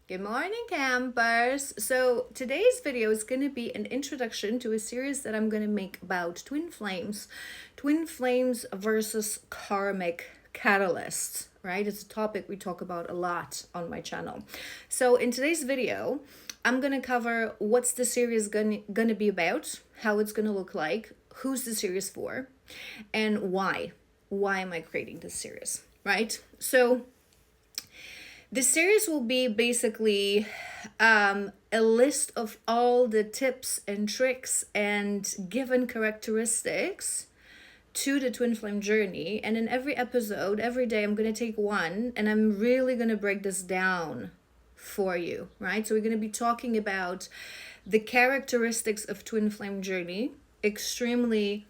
Good morning, campers. So today's video is going to be an introduction to a series that I'm going to make about twin flames. Twin flames versus karmic catalysts, right? It's a topic we talk about a lot on my channel. So in today's video, I'm going to cover what's the series going to be about, how it's going to look like, who's the series for, and why. Why am I creating this series, right? So this series will be basically a list of all the tips and tricks and given characteristics to the twin flame journey. And in every episode, every day, I'm going to take one and I'm really going to break this down for you, right? So we're going to be talking about the characteristics of twin flame journey, extremely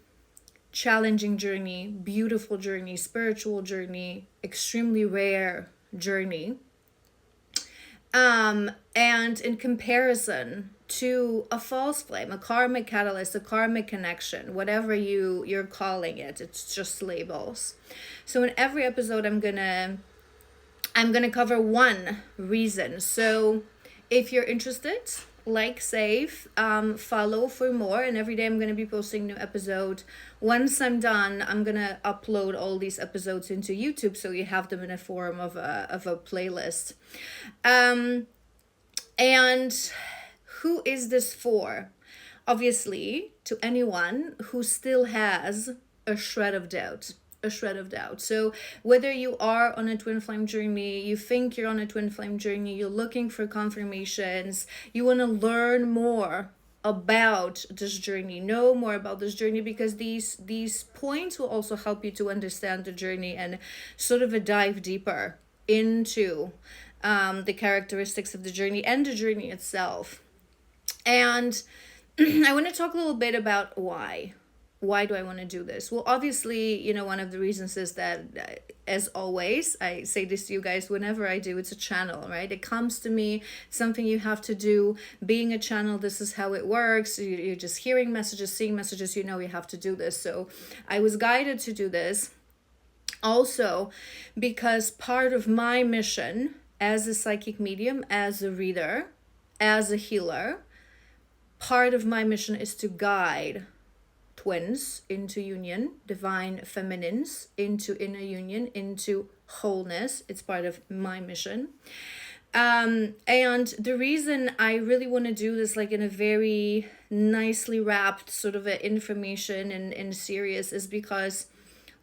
challenging journey, beautiful journey, spiritual journey, extremely rare journey. And in comparison to a false flame, a karmic catalyst, a karmic connection, whatever you're calling it, it's just labels. So in every episode, I'm gonna cover one reason. So if you're interested, like, save, follow for more, and every day I'm going to be posting new episode. Once I'm done, I'm going to upload all these episodes into YouTube so you have them in a form of a playlist. And who is this for? Obviously, to anyone who still has a shred of doubt. So whether you are on a twin flame journey, you think you're on a twin flame journey, you're looking for confirmations, you want to learn more about this journey, know more about this journey, because these points will also help you to understand the journey and sort of a dive deeper into the characteristics of the journey and the journey itself. And I want to talk a little bit about why. Why do I want to do this? Well, obviously, one of the reasons is that, as always, I say this to you guys whenever I do, it's a channel, right? It comes to me, something you have to do. Being a channel, this is how it works. You're just hearing messages, seeing messages, you have to do this. So I was guided to do this. Also, because part of my mission as a psychic medium, as a reader, as a healer, part of my mission is to guide twins into union, divine feminines into inner union, into wholeness. It's part of my mission. And the reason I really want to do this like in a very nicely wrapped sort of a information and series is because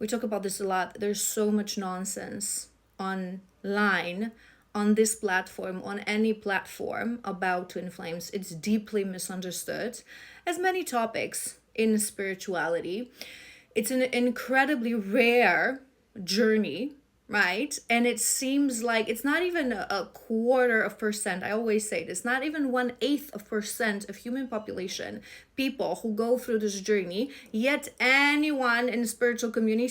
we talk about this a lot. There's so much nonsense online, on this platform, on any platform about twin flames. It's deeply misunderstood, as many topics in spirituality. It's an incredibly rare journey, right? And it seems like it's not even a quarter of percent. I always say this, not even 1/8% of human population, people who go through this journey, yet anyone in the spiritual community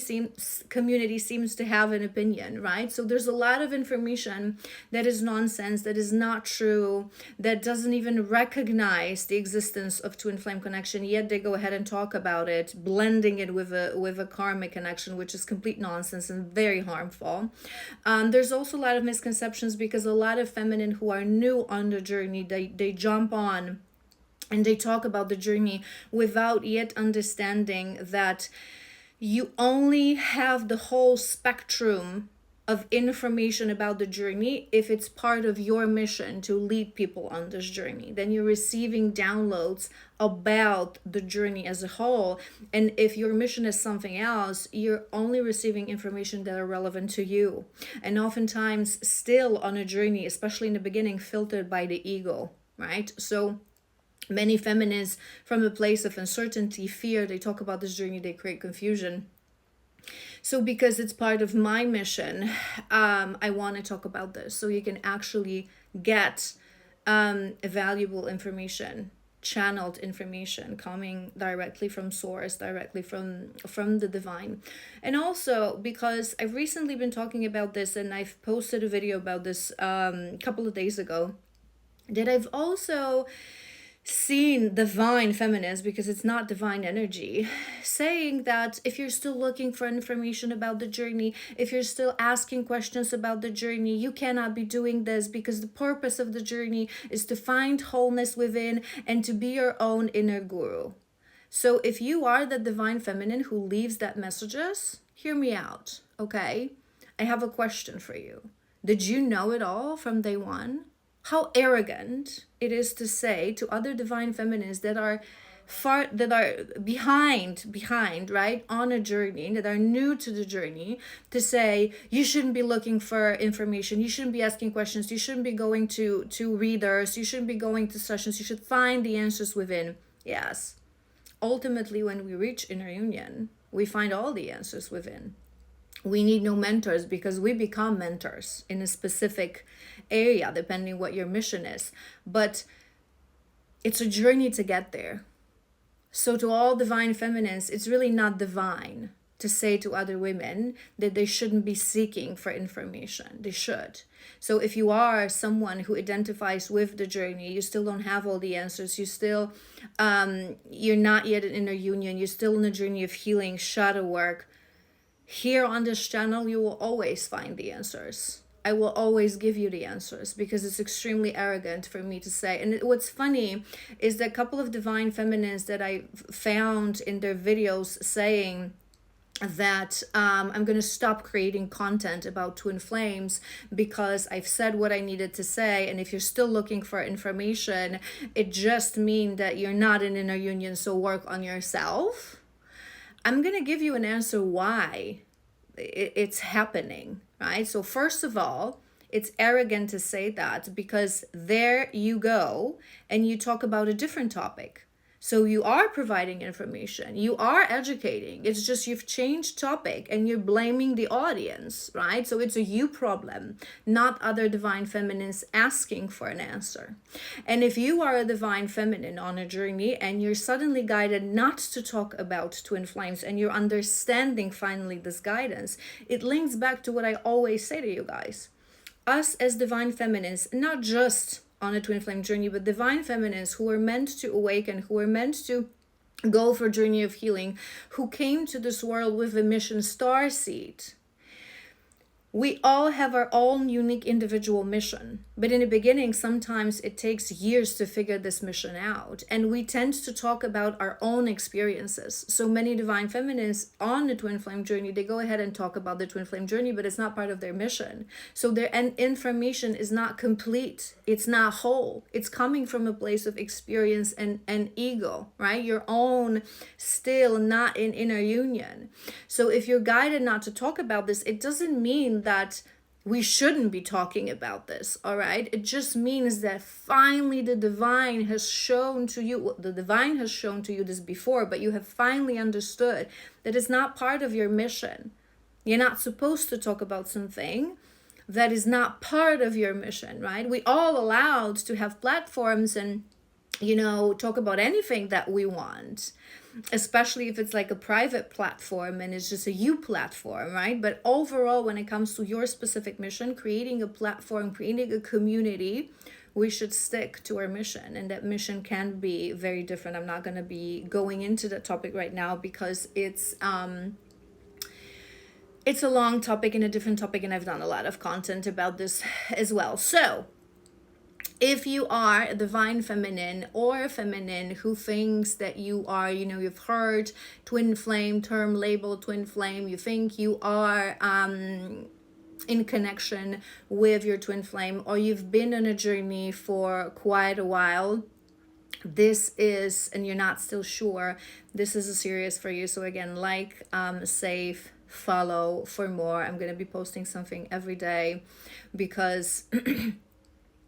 seems to have an opinion, right? So there's a lot of information that is nonsense, that is not true, that doesn't even recognize the existence of twin flame connection, yet they go ahead and talk about it, blending it with a karmic connection, which is complete nonsense and very harmful. There's also a lot of misconceptions because a lot of feminine who are new on the journey, they jump on and they talk about the journey without yet understanding that you only have the whole spectrum of information about the journey if it's part of your mission to lead people on this journey. Then you're receiving downloads about the journey as a whole. And if your mission is something else, you're only receiving information that are relevant to you. And oftentimes still on a journey, especially in the beginning, filtered by the ego, right? So many feminists, from a place of uncertainty, fear, they talk about this journey, they create confusion. So because it's part of my mission, I want to talk about this so you can actually get valuable information, channeled information coming directly from source, directly from the divine. And also because I've recently been talking about this, and I've posted a video about this a couple of days ago, that I've also seen divine feminines, because it's not divine energy, saying that if you're still looking for information about the journey, if you're still asking questions about the journey, you cannot be doing this, because the purpose of the journey is to find wholeness within and to be your own inner guru. So if you are the divine feminine who leaves that messages, hear me out, okay? I have a question for you. Did you know it all from day one? How arrogant it is to say to other divine feminines that are behind, right, on a journey, that are new to the journey, to say you shouldn't be looking for information, you shouldn't be asking questions, you shouldn't be going to readers, you shouldn't be going to sessions, you should find the answers within. Yes, ultimately when we reach inner union, we find all the answers within. We need no mentors, because we become mentors in a specific area depending what your mission is, but it's a journey to get there. So to all divine feminines, it's really not divine to say to other women that they shouldn't be seeking for information. They should. So if you are someone who identifies with the journey, you still don't have all the answers, you still you're not yet in inner union, you're still in a journey of healing, shadow work, here on this channel, you will always find the answers. I will always give you the answers, because it's extremely arrogant for me to say. And what's funny is that a couple of divine feminines that I found in their videos saying that I'm going to stop creating content about twin flames because I've said what I needed to say. And if you're still looking for information, it just means that you're not in inner union, so work on yourself. I'm going to give you an answer why it's happening, right? So first of all, it's arrogant to say that, because there you go and you talk about a different topic. So you are providing information, you are educating. It's just you've changed topic and you're blaming the audience, right? So it's a you problem, not other divine feminines asking for an answer. And if you are a divine feminine on a journey and you're suddenly guided not to talk about twin flames, and you're understanding finally this guidance, it links back to what I always say to you guys. Us as divine feminines, not just on a twin flame journey, but divine feminines who are meant to awaken, who are meant to go for a journey of healing, who came to this world with a mission starseed. We all have our own unique individual mission, but in the beginning, sometimes it takes years to figure this mission out. And we tend to talk about our own experiences. So many divine feminines on the twin flame journey, they go ahead and talk about the twin flame journey, but it's not part of their mission. So their information is not complete. It's not whole. It's coming from a place of experience and ego, right? Your own still not in inner union. So if you're guided not to talk about this, it doesn't mean that we shouldn't be talking about this, all right? It just means that finally the divine has shown to you, this before, but you have finally understood that it's not part of your mission. You're not supposed to talk about something that is not part of your mission, right? We all allowed to have platforms and, talk about anything that we want, especially if it's like a private platform and it's just a you platform, right? But overall, when it comes to your specific mission, creating a platform, creating a community, we should stick to our mission. And that mission can be very different. I'm not going to be going into that topic right now because it's a long topic and a different topic, and I've done a lot of content about this as well. So if you are a divine feminine or a feminine who thinks that you are, you've heard twin flame, term label twin flame, you think you are in connection with your twin flame, or you've been on a journey for quite a while, and you're not still sure, this is a series for you. So again, save, follow for more. I'm going to be posting something every day because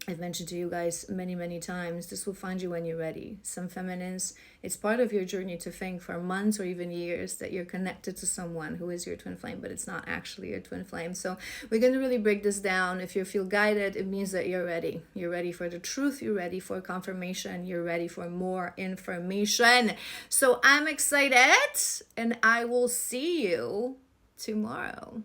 I've mentioned to you guys many, many times, this will find you when you're ready. Some feminines, it's part of your journey to think for months or even years that you're connected to someone who is your twin flame, but it's not actually your twin flame. So we're going to really break this down. If you feel guided, it means that you're ready. You're ready for the truth. You're ready for confirmation. You're ready for more information. So I'm excited, and I will see you tomorrow.